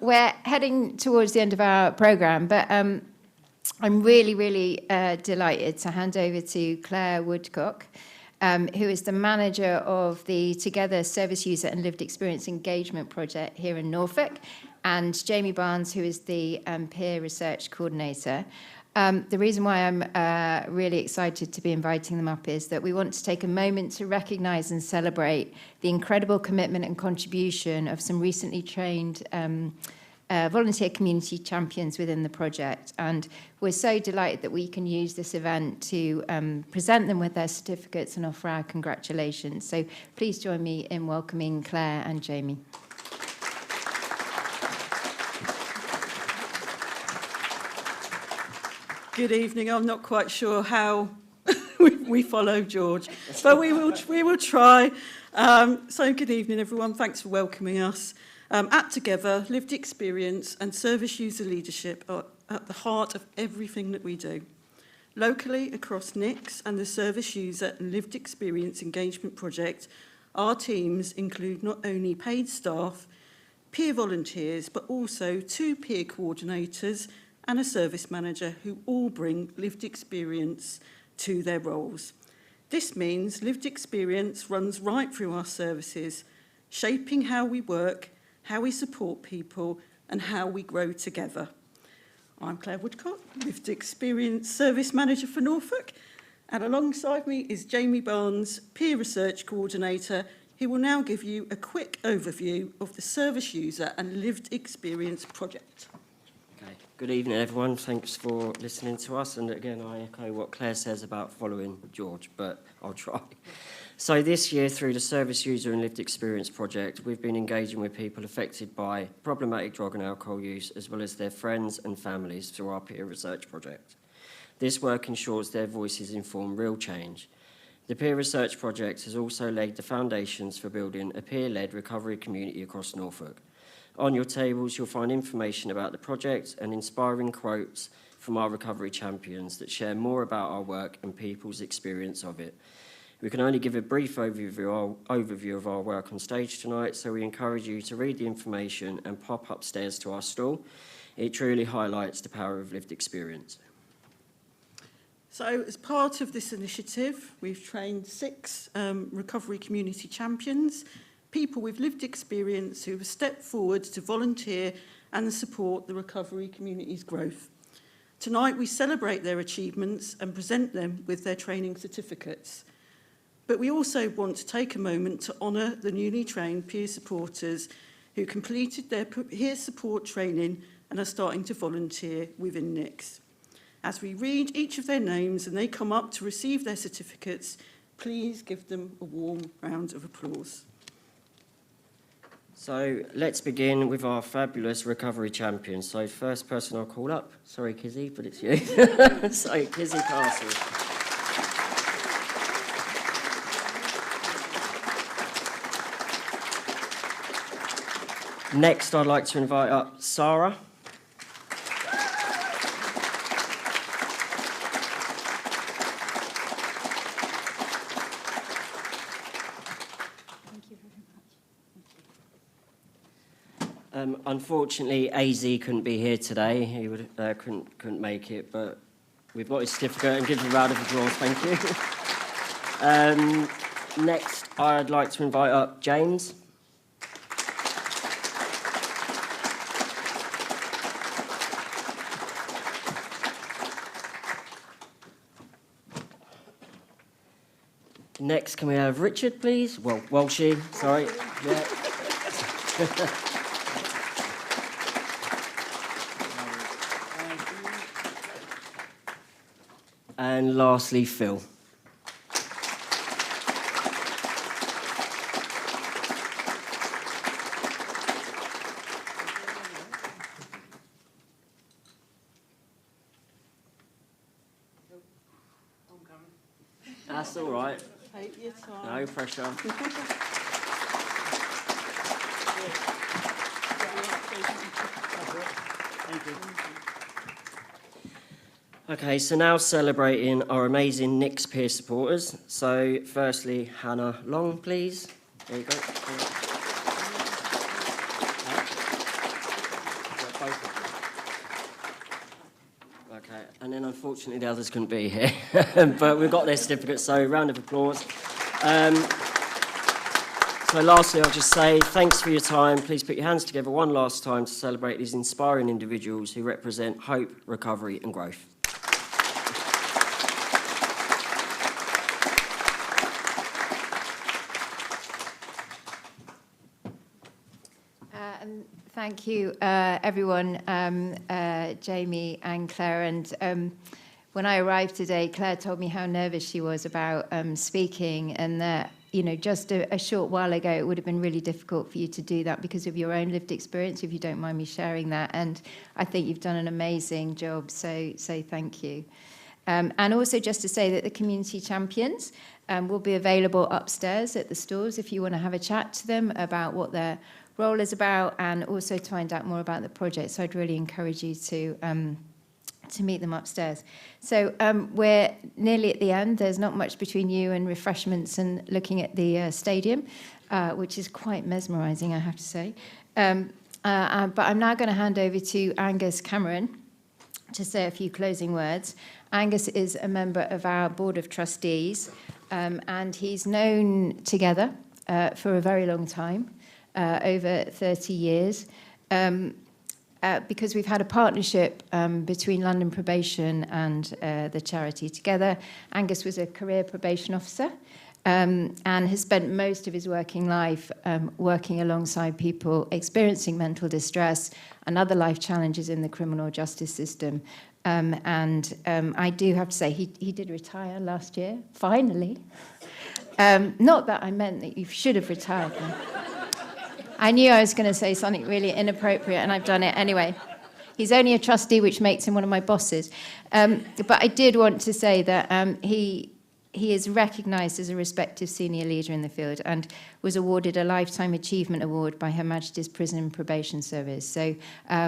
we're heading towards the end of our programme, but I'm really delighted to hand over to Claire Woodcock, who is the manager of the Together Service User and Lived Experience Engagement Project here in Norfolk, and Jamie Barnes, who is the peer research coordinator. The reason why I'm really excited to be inviting them up is that we want to take a moment to recognise and celebrate the incredible commitment and contribution of some recently trained volunteer community champions within the project. And we're so delighted that we can use this event to present them with their certificates and offer our congratulations. So please join me in welcoming Claire and Jamie. Good evening. I'm not quite sure how we follow George, but we will try. So good evening, everyone. Thanks for welcoming us. At Together, lived experience and service user leadership are at the heart of everything that we do. Locally, across NICS and the Service User and Lived Experience Engagement Project, our teams include not only paid staff, peer volunteers, but also 2 peer coordinators and a service manager who all bring lived experience to their roles. This means lived experience runs right through our services, shaping how we work, how we support people, and how we grow together. I'm Claire Woodcock, lived experience service manager for Norfolk, and alongside me is Jamie Barnes, peer research coordinator, who will now give you a quick overview of the Service User and Lived Experience project. Good evening, everyone. Thanks for listening to us. And again, I echo what Claire says about following George, but I'll try. So this year, through the Service User and Lived Experience project, we've been engaging with people affected by problematic drug and alcohol use, as well as their friends and families through our peer research project. This work ensures their voices inform real change. The peer research project has also laid the foundations for building a peer-led recovery community across Norfolk. On your tables, you'll find information about the project and inspiring quotes from our recovery champions that share more about our work and people's experience of it. We can only give a brief overview of our work on stage tonight, so we encourage you to read the information and pop upstairs to our stall. It truly highlights the power of lived experience. So as part of this initiative, we've trained 6 recovery community champions, people with lived experience who have stepped forward to volunteer and support the recovery community's growth. Tonight we celebrate their achievements and present them with their training certificates. But we also want to take a moment to honour the newly trained peer supporters who completed their peer support training and are starting to volunteer within NICS. As we read each of their names and they come up to receive their certificates, please give them a warm round of applause. So let's begin with our fabulous recovery champions. So first person I'll call up, sorry Kizzy, but it's you. So Kizzy Castle. Next I'd like to invite up Sarah. Unfortunately, AZ couldn't be here today. He couldn't make it, but we've got his certificate and give him a round of applause. Thank you. Next, I'd like to invite up James. Next, can we have Richard, please? Well, Walshy, sorry. Yeah. And lastly, Phil. That's all right. Take your time. No pressure. Thank you. Okay, so now celebrating our amazing NICS peer supporters. So firstly, Hannah Long, please. There you go. both of you. Okay, and then unfortunately the others couldn't be here, but we've got their certificates, so round of applause. So lastly, I'll just say thanks for your time. Please put your hands together one last time to celebrate these inspiring individuals who represent hope, recovery and growth. And thank you, everyone, Jamie and Claire. And when I arrived today, Claire told me how nervous she was about speaking, and that, you know, just a short while ago, it would have been really difficult for you to do that because of your own lived experience, if you don't mind me sharing that. And I think you've done an amazing job, so thank you. And also just to say that the community champions will be available upstairs at the stores if you want to have a chat to them about what their role is about, and also to find out more about the project. So I'd really encourage you to meet them upstairs. So we're nearly at the end. There's not much between you and refreshments and looking at the stadium, which is quite mesmerising, I have to say. But I'm now going to hand over to Angus Cameron to say a few closing words. Angus is a member of our Board of Trustees, and he's known Together for a very long time, over 30 years. Because we've had a partnership between London Probation and the charity Together. Angus was a career probation officer and has spent most of his working life working alongside people experiencing mental distress and other life challenges in the criminal justice system. I do have to say, he did retire last year, finally. Not that I meant that you should have retired. I knew I was going to say something really inappropriate, and I've done it anyway. He's only a trustee, which makes him one of my bosses. But I did want to say that he is recognised as a respected senior leader in the field and was awarded a Lifetime Achievement Award by Her Majesty's Prison and Probation Service. So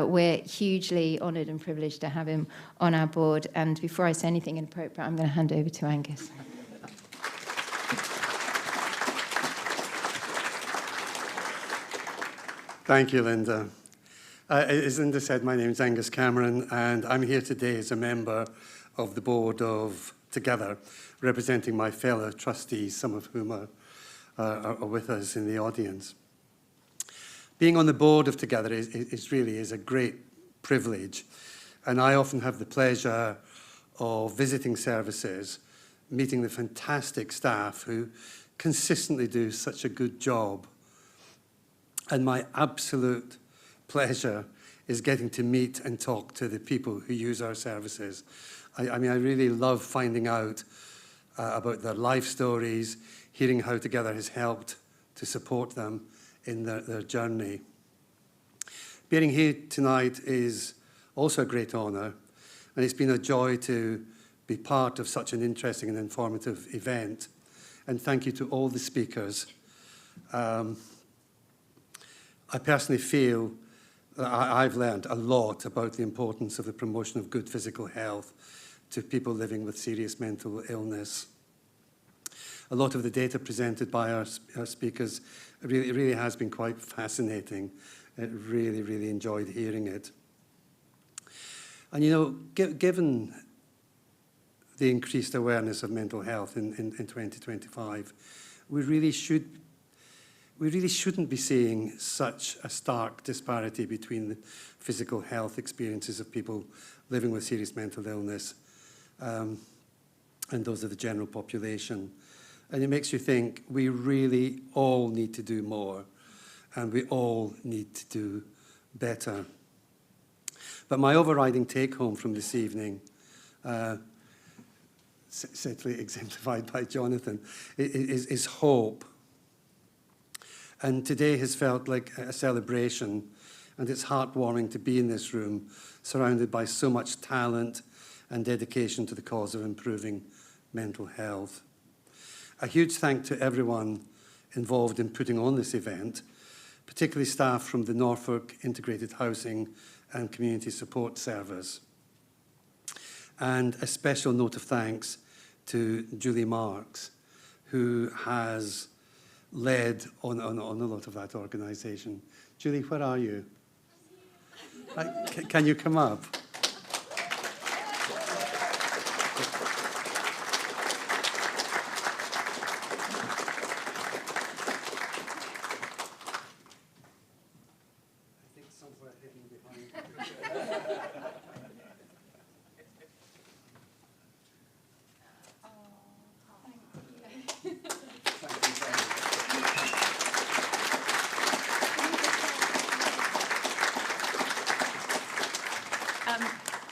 we're hugely honoured and privileged to have him on our board. And before I say anything inappropriate, I'm going to hand over to Angus. Thank you, Linda. As Linda said, my name is Angus Cameron, and I'm here today as a member of the board of Together, representing my fellow trustees, some of whom are with us in the audience. Being on the board of Together is really a great privilege, and I often have the pleasure of visiting services, meeting the fantastic staff who consistently do such a good job. And my absolute pleasure is getting to meet and talk to the people who use our services. I mean, I really love finding out about their life stories, hearing how Together has helped to support them in their journey. Being here tonight is also a great honour, and it's been a joy to be part of such an interesting and informative event. And thank you to all the speakers. I personally feel that I've learned a lot about the importance of the promotion of good physical health to people living with serious mental illness. A lot of the data presented by our speakers really has been quite fascinating. I really enjoyed hearing it. And, you know, given the increased awareness of mental health in 2025, we really shouldn't be seeing such a stark disparity between the physical health experiences of people living with serious mental illness and those of the general population. And it makes you think we really all need to do more, and we all need to do better. But my overriding take-home from this evening, simply exemplified by Jonathan, is hope. And today has felt like a celebration, and it's heartwarming to be in this room, surrounded by so much talent and dedication to the cause of improving mental health. A huge thank to everyone involved in putting on this event, particularly staff from the Norfolk Integrated Housing and Community Support Service. And a special note of thanks to Julie Marks, who has led on a lot of that organisation. Julie, where are you? Can you come up? I think somewhere hidden behind.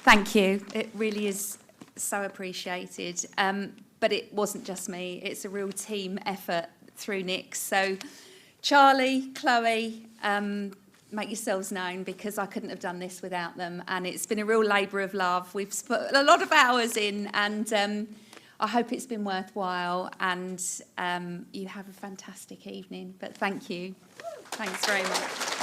Thank you. It really is so appreciated. But it wasn't just me. It's a real team effort through Nick. So Charlie, Chloe, make yourselves known, because I couldn't have done this without them. And it's been a real labour of love. We've put a lot of hours in, and I hope it's been worthwhile. And you have a fantastic evening. But thank you. Thanks very much.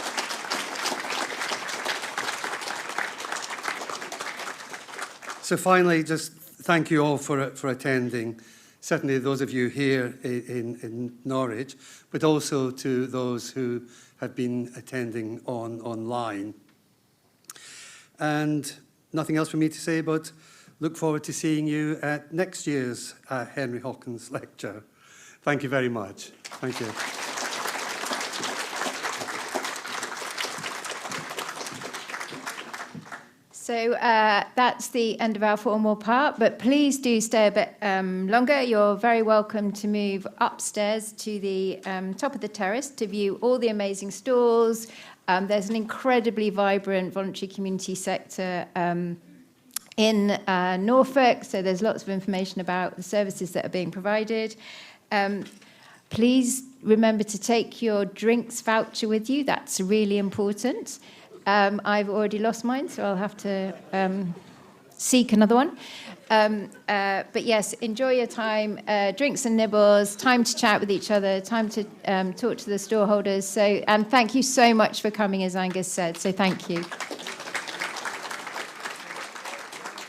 So finally, just thank you all for attending. Certainly those of you here in Norwich, but also to those who have been attending online. And nothing else for me to say, but look forward to seeing you at next year's Henry Hawkins lecture. Thank you very much. Thank you. So that's the end of our formal part, but please do stay a bit longer. You're very welcome to move upstairs to the top of the terrace to view all the amazing stalls. There's an incredibly vibrant voluntary community sector in Norfolk, so there's lots of information about the services that are being provided. Please remember to take your drinks voucher with you. That's really important. I've already lost mine, so I'll have to seek another one. But yes, enjoy your time, drinks and nibbles, time to chat with each other, time to talk to the storeholders. So, and thank you so much for coming, as Angus said. So thank you.